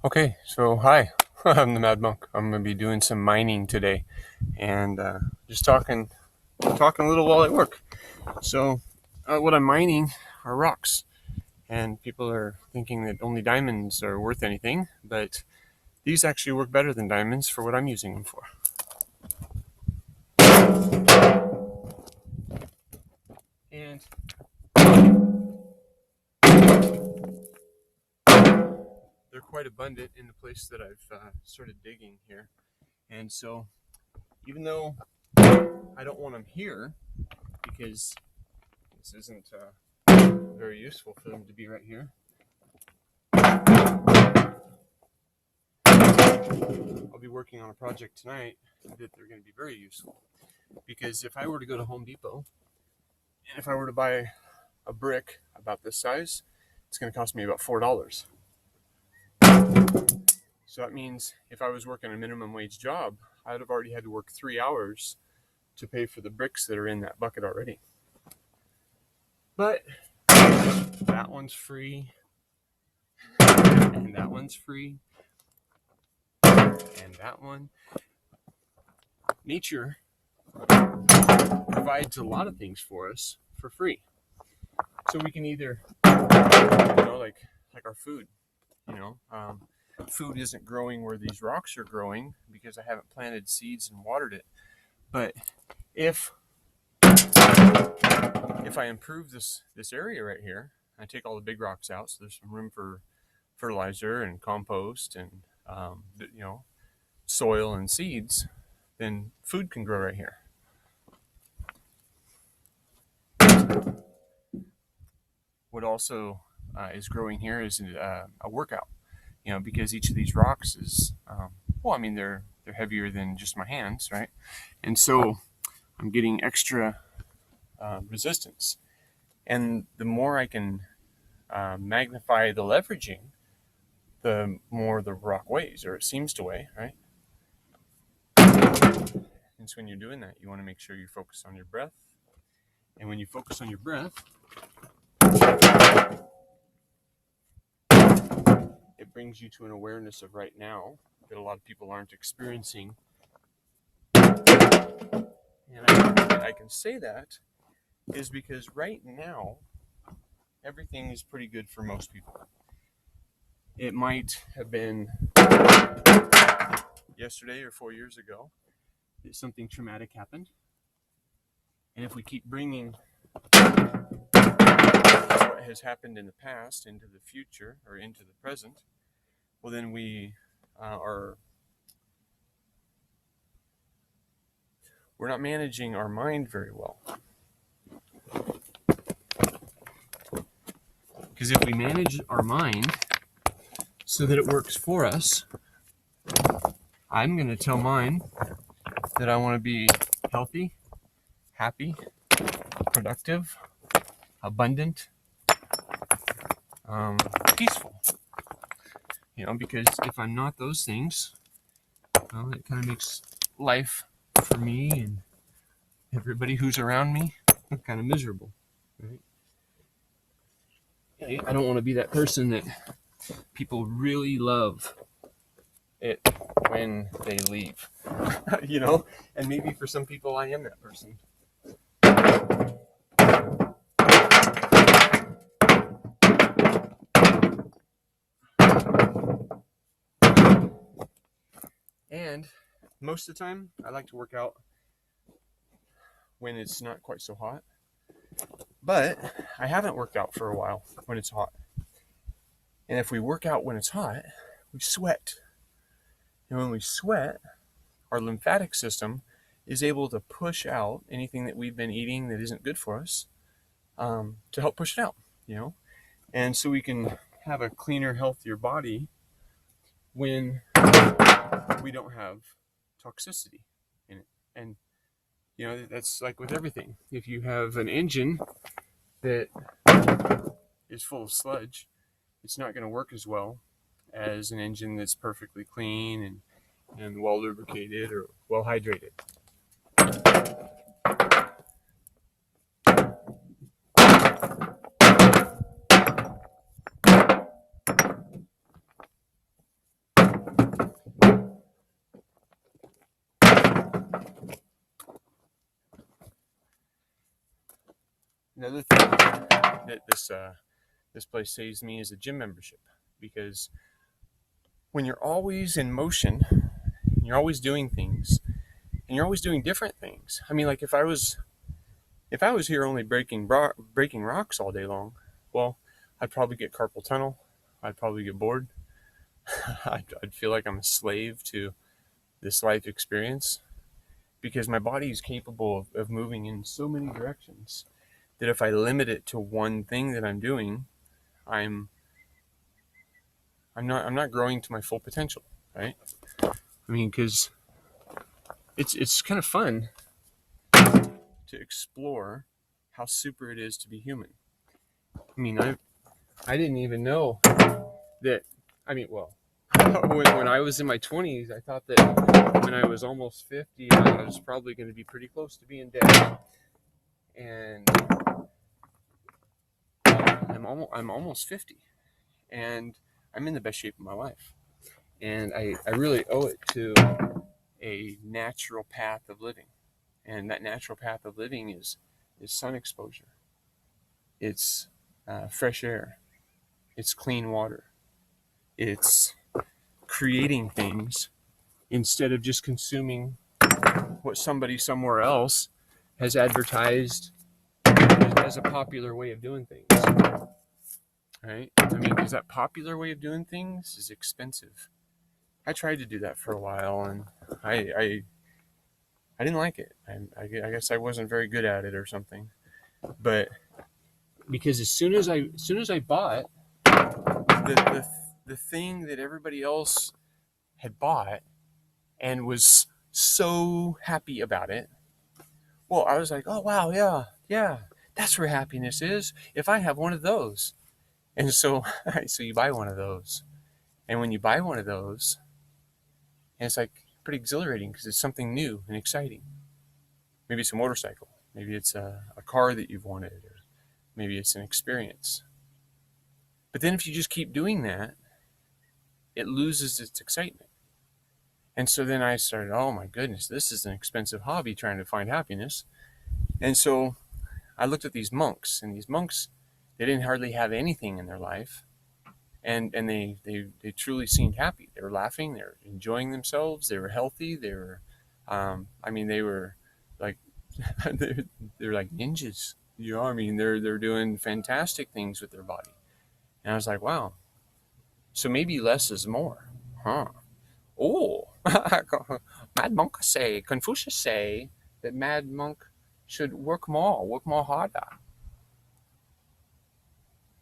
Okay, so hi, I'm the Mad Monk. I'm gonna be doing some mining today, and just talking a little while at work. So, what I'm mining are rocks, and people are thinking that only diamonds are worth anything, but these actually work better than diamonds for what I'm using them for. And they're quite abundant in the place that I've started digging here, and so even though I don't want them here because this isn't very useful for them to be right here. I'll be working on a project tonight that they're going to be very useful. Because if I were to go to Home Depot and if I were to buy a brick about this size, it's going to cost me about $4. So that means if I was working a minimum wage job, I'd have already had to work 3 hours to pay for the bricks that are in that bucket already. But that one's free, and that one's free, and that one. Nature provides a lot of things for us for free. So we can either, like our food, food isn't growing where these rocks are growing because I haven't planted seeds and watered it. But if I improve this area right here, I take all the big rocks out, so there's some room for fertilizer and compost and soil and seeds, then food can grow right here. What also is growing here is a workout, because each of these rocks is, they're heavier than just my hands, right? And so I'm getting extra resistance. And the more I can magnify the leveraging, the more the rock weighs, or it seems to weigh, right? And so when you're doing that, you want to make sure you focus on your breath. And when you focus on your breath, it brings you to an awareness of right now that a lot of people aren't experiencing. And I can say that is because right now, everything is pretty good for most people. It might have been yesterday or 4 years ago that something traumatic happened. And if we keep bringing what has happened in the past into the future or into the present, well, then we're not managing our mind very well. Because if we manage our mind so that it works for us, I'm going to tell mine that I want to be healthy, happy, productive, abundant, peaceful. Because if I'm not those things, well, it kind of makes life for me and everybody who's around me kind of miserable, right? I don't want to be that person that people really love it when they leave, and maybe for some people I am that person. And most of the time, I like to work out when it's not quite so hot. But I haven't worked out for a while when it's hot. And if we work out when it's hot, we sweat. And when we sweat, our lymphatic system is able to push out anything that we've been eating that isn't good for us, to help push it out, And so we can have a cleaner, healthier body when we don't have toxicity in it. And that's like with everything. If you have an engine that is full of sludge, it's not going to work as well as an engine that's perfectly clean and well lubricated or well hydrated. this place saves me is a gym membership, because when you're always in motion, you're always doing things, and you're always doing different things. I mean, like if I was here only breaking rocks all day long, well, I'd probably get carpal tunnel. I'd probably get bored. I'd feel like I'm a slave to this life experience, because my body is capable of moving in so many directions that if I limit it to one thing that I'm doing, I'm not growing to my full potential, right? I mean, because it's kind of fun to explore how super it is to be human. I mean, I didn't even know that. I mean, well, when I was in my 20s, I thought that when I was almost 50, I was probably going to be pretty close to being dead. And I'm almost 50, and I'm in the best shape of my life. And I really owe it to a natural path of living. And that natural path of living is sun exposure. It's fresh air. It's clean water. It's creating things instead of just consuming what somebody somewhere else has advertised as a popular way of doing things. Right? I mean, because that popular way of doing things is expensive. I tried to do that for a while, and I didn't like it. I guess I wasn't very good at it or something. But because as soon as I bought the thing that everybody else had bought and was so happy about it, well, I was like, oh wow, yeah, that's where happiness is. If I have one of those, and so you buy one of those, and when you buy one of those, and it's like pretty exhilarating because it's something new and exciting. Maybe it's a motorcycle, maybe it's a car that you've wanted, or maybe it's an experience. But then if you just keep doing that, it loses its excitement. And so then I started, oh my goodness, this is an expensive hobby, trying to find happiness. And so I looked at these monks, and these monks, they didn't hardly have anything in their life. And they truly seemed happy. They were laughing, they were enjoying themselves, they were healthy, they were, they were like, they're like ninjas. You know, I mean, they're doing fantastic things with their body. And I was like, wow. So maybe less is more, huh? Oh, Mad Monk say, Confucius say that Mad Monk should work more harder.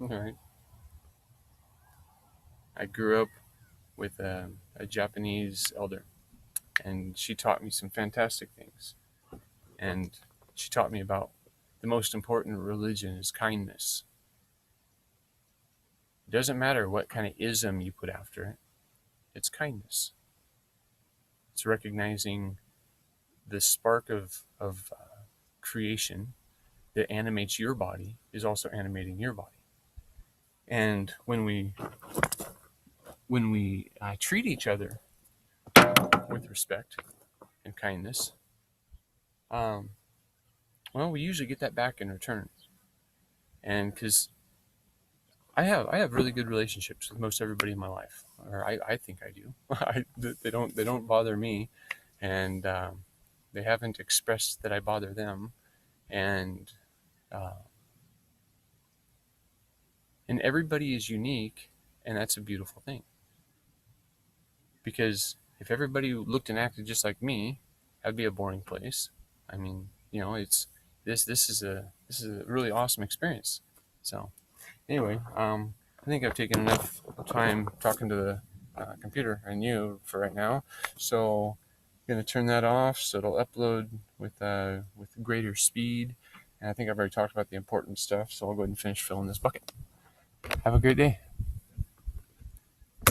All right. I grew up with a Japanese elder, and she taught me some fantastic things. And she taught me about the most important religion is kindness. It doesn't matter what kind of ism you put after it. It's kindness. It's recognizing the spark of creation that animates your body is also animating your body. And when we treat each other with respect and kindness, we usually get that back in return. And because I have really good relationships with most everybody in my life, or I think I do. They don't bother me, and they haven't expressed that I bother them, and everybody is unique, and that's a beautiful thing. Because if everybody looked and acted just like me, that'd be a boring place. I mean, it's this is a really awesome experience. So anyway, I think I've taken enough time talking to the computer and you for right now. So I'm going to turn that off so it'll upload with greater speed. And I think I've already talked about the important stuff, so I'll go ahead and finish filling this bucket. Have a great day.